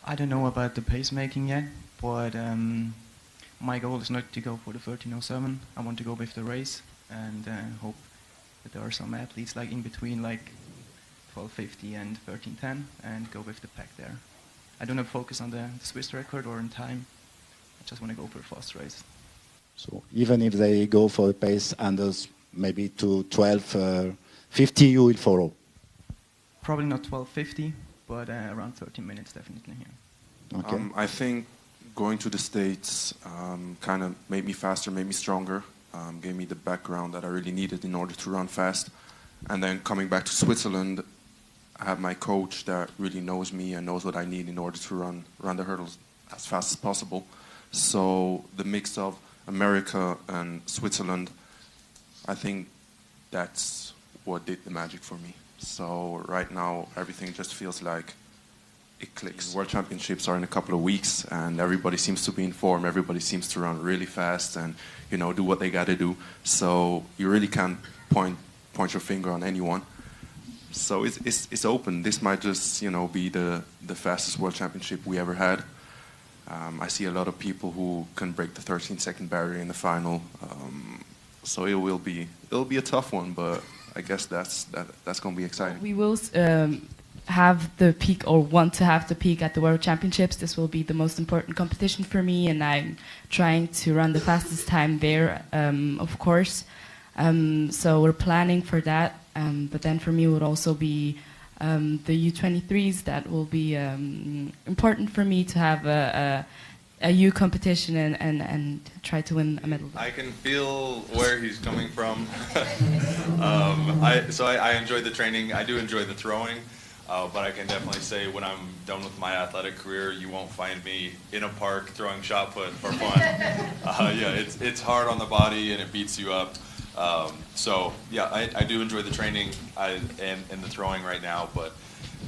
I don't know about the pacemaking yet, but my goal is not to go for the 13:07. I want to go with the race and hope that there are some athletes like in between, like 12:50 and 13:10, and go with the pack there. I don't have focus on the Swiss record or in time. I just want to go for a fast race. So even if they go for a pace under maybe to 12:50, you will follow? Probably not 12:50, but around 13 minutes definitely. Yeah. Okay. I think going to the States kind of made me faster, made me stronger, gave me the background that I really needed in order to run fast. And then coming back to Switzerland, I have my coach that really knows me and knows what I need in order to run the hurdles as fast as possible. So the mix of America and Switzerland, I think that's what did the magic for me. So right now everything just feels like it clicks. World Championships are in a couple of weeks and everybody seems to be in form, everybody seems to run really fast and do what they got to do. So you really can't point your finger on anyone. So it's open. This might just be the fastest World Championship we ever had. I see a lot of people who can break the 13-second barrier in the final. So it'll be a tough one, but I guess that's going to be exciting. We will have the peak, or want to have the peak at the World Championships. This will be the most important competition for me, and I'm trying to run the fastest time there, of course. So we're planning for that. But then for me it would also be the U23s. That will be important for me to have a U competition and try to win a medal. I can feel where he's coming from. I enjoyed the training. I do enjoy the throwing, but I can definitely say when I'm done with my athletic career, you won't find me in a park throwing shot put for fun. It's hard on the body and it beats you up. I do enjoy the training and the throwing right now, but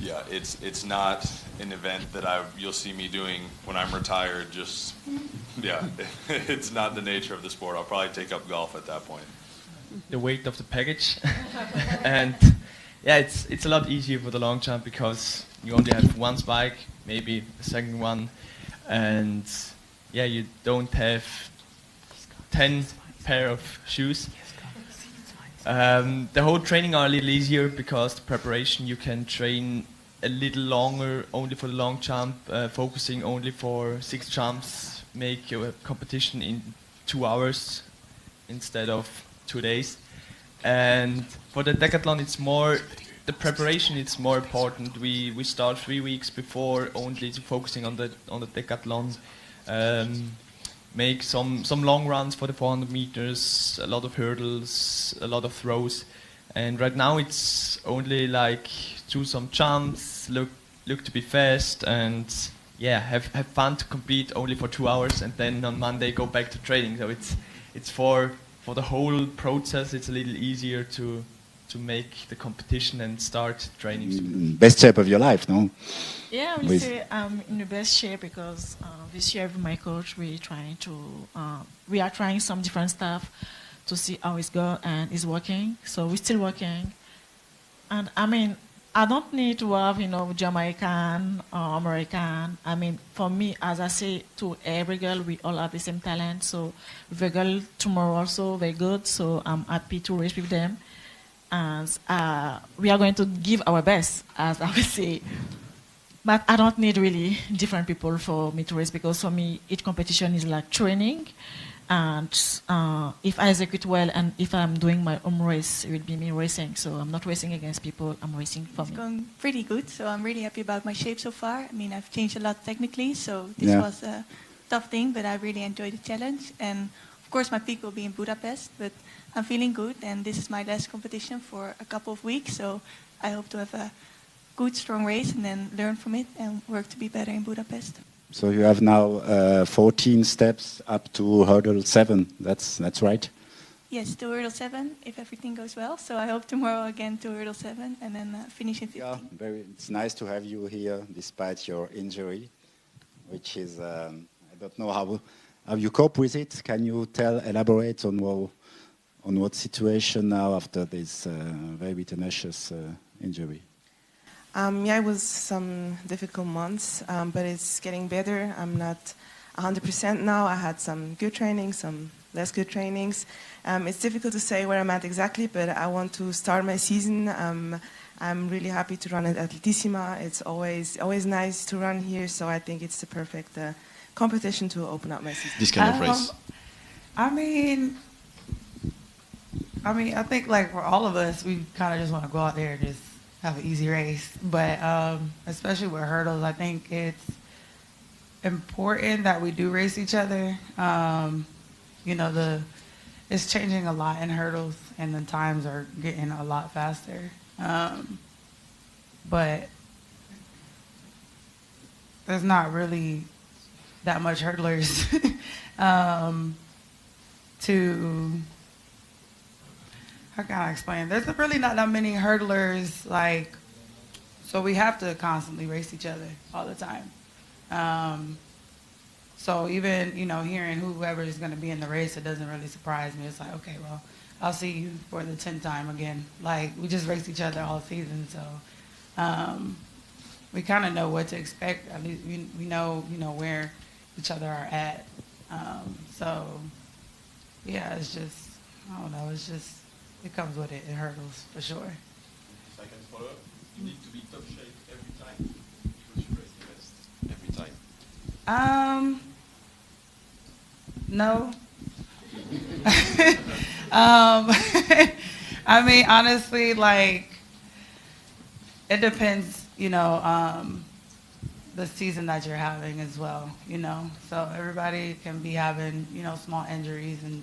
yeah, it's not an event that you'll see me doing when I'm retired. It's not the nature of the sport. I'll probably take up golf at that point. The weight of the package, and it's a lot easier for the long jump because you only have one spike, maybe a second one, and you don't have 10 pair of shoes. The whole training are a little easier because the preparation you can train a little longer only for the long jump, focusing only for 6 jumps, make your competition in 2 hours instead of 2 days. And for the decathlon it's more, the preparation is more important. We start 3 weeks before only focusing on the decathlon. Make some long runs for the 400 meters, a lot of hurdles, a lot of throws, and right now it's only like do some jumps, look to be fast, and have fun to compete only for 2 hours, and then on Monday go back to training. So it's for the whole process. It's a little easier to make the competition and start training. Best shape of your life, no? Yeah, I would say I'm in the best shape because this year with my coach we are trying some different stuff to see how it's going and it's working. So we're still working, and I mean I don't need to have Jamaican or American. I mean for me, as I say to every girl, we all have the same talent. So the girl tomorrow also very good. So I'm happy to race with them. And we are going to give our best, as I would say. But I don't need really different people for me to race, because for me, each competition is like training. And if I execute well and if I'm doing my own race, it will be me racing. So I'm not racing against people, I'm racing for me. It's going pretty good, so I'm really happy about my shape so far. I mean, I've changed a lot technically, so this was a tough thing, but I really enjoyed the challenge. And of course, my peak will be in Budapest, but I'm feeling good, and this is my last competition for a couple of weeks, so I hope to have a good, strong race and then learn from it and work to be better in Budapest. So you have now 14 steps up to hurdle 7, that's right? Yes, to hurdle 7, if everything goes well. So I hope tomorrow again to hurdle 7 and then finish in 15. Yeah, it's nice to have you here despite your injury, which is, I don't know how you cope with it. Can you elaborate on what situation now after this very tenacious injury? Yeah, it was some difficult months, but it's getting better. I'm not 100% now. I had some good trainings, some less good trainings. It's difficult to say where I'm at exactly, but I want to start my season. I'm really happy to run at Atletissima. It's always nice to run here, so I think it's the perfect competition to open up my season. This kind of race. I think like for all of us, we kind of just want to go out there and just have an easy race. But especially with hurdles, I think it's important that we do race each other. It's changing a lot in hurdles, and the times are getting a lot faster. But there's not really that much hurdlers how can I explain? There's really not that many hurdlers, so we have to constantly race each other all the time. So even, hearing whoever is going to be in the race, it doesn't really surprise me. It's like, okay, well, I'll see you for the 10th time again. We just race each other all season, so we kind of know what to expect. At least we know, where each other are at. So, yeah, it's just, I don't know, it comes with it. It hurdles, for sure. If I can follow up, you need to be top shape every time because you race the best every time. No. Honestly, it depends, the season that you're having as well, So everybody can be having, small injuries, and,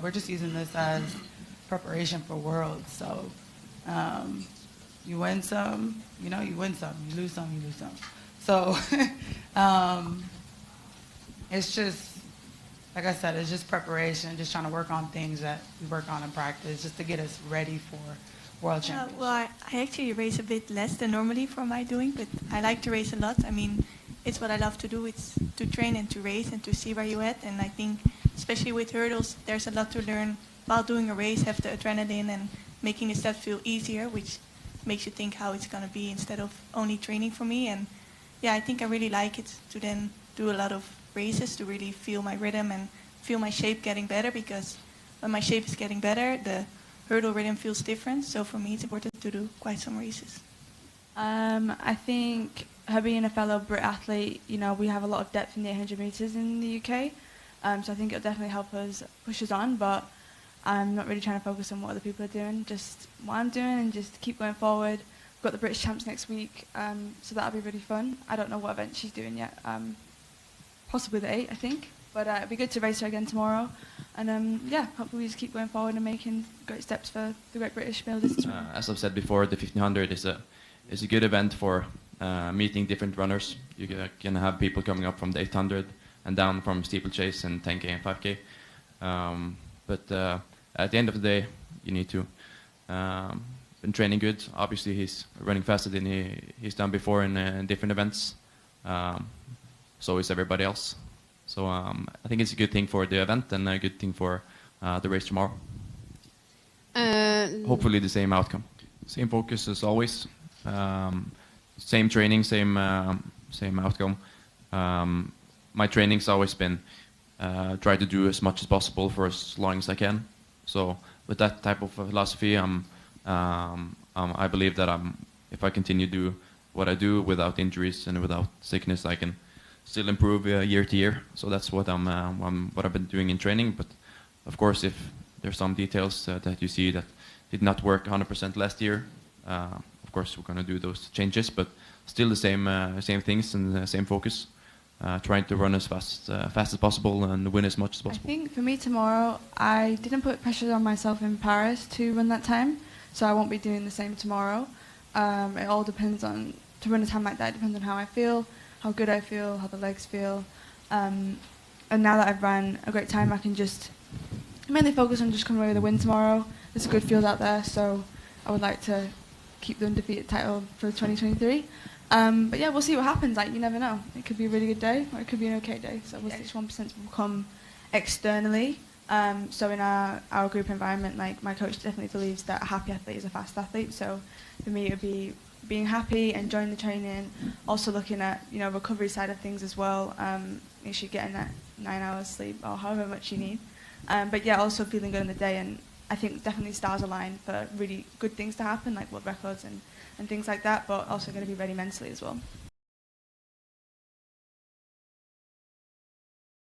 we're just using this as preparation for Worlds. So you win some, you win some. You lose some, you lose some. So it's just, like I said, it's just preparation, just trying to work on things that we work on in practice just to get us ready for World Championships. Well, I actually race a bit less than normally for my doing, but I like to race a lot. It's what I love to do. It's to train and to race and to see where you're at. And I think, especially with hurdles, there's a lot to learn while doing a race, have the adrenaline and making the steps feel easier, which makes you think how it's going to be instead of only training for me. And yeah, I think I really like it to then do a lot of races to really feel my rhythm and feel my shape getting better, because when my shape is getting better, the hurdle rhythm feels different. So for me, it's important to do quite some races. I think her being a fellow Brit athlete, we have a lot of depth in the 800 metres in the UK. So I think it'll definitely help us push us on, but I'm not really trying to focus on what other people are doing, just what I'm doing and just keep going forward. We've got the British Champs next week, so that'll be really fun. I don't know what event she's doing yet, possibly the 8, I think. But it'd be good to race her again tomorrow. And hopefully we just keep going forward and making great steps for the Great British Male Distance. As I've said before, the 1500 is a good event for meeting different runners. You can have people coming up from the 800 and down from steeplechase and 10K and 5K. But at the end of the day, you need to been training good. Obviously, he's running faster than he's done before in different events. So is everybody else. So I think it's a good thing for the event and a good thing for the race tomorrow. Hopefully the same outcome. Same focus as always. Same training, same outcome. My training's always been try to do as much as possible for as long as I can. So with that type of philosophy, I believe that if I continue to do what I do without injuries and without sickness, I can still improve year to year. So that's what what I've been doing in training. But of course, if there's some details that you see that did not work 100% last year, of course we're going to do those changes. But still the same things and the same focus. Trying to run as fast as possible and win as much as possible. I think for me tomorrow, I didn't put pressure on myself in Paris to run that time, so I won't be doing the same tomorrow. It all depends on, to run a time like that, it depends on how I feel, how good I feel, how the legs feel. And now that I've run a great time, I can just mainly focus on just coming away with a win tomorrow. There's a good field out there, so I would like to keep the undefeated title for 2023. But yeah, we'll see what happens. You never know. It could be a really good day, or it could be an okay day. So we'll see which 1% will come externally. So in our group environment, my coach definitely believes that a happy athlete is a fast athlete. So for me, it would be being happy, enjoying the training, also looking at, you know, recovery side of things as well. Make sure you're getting that 9 hours sleep or however much you need. But yeah, also feeling good on the day, and I think definitely stars align for really good things to happen, like world records and things like that, but also going to be ready mentally as well.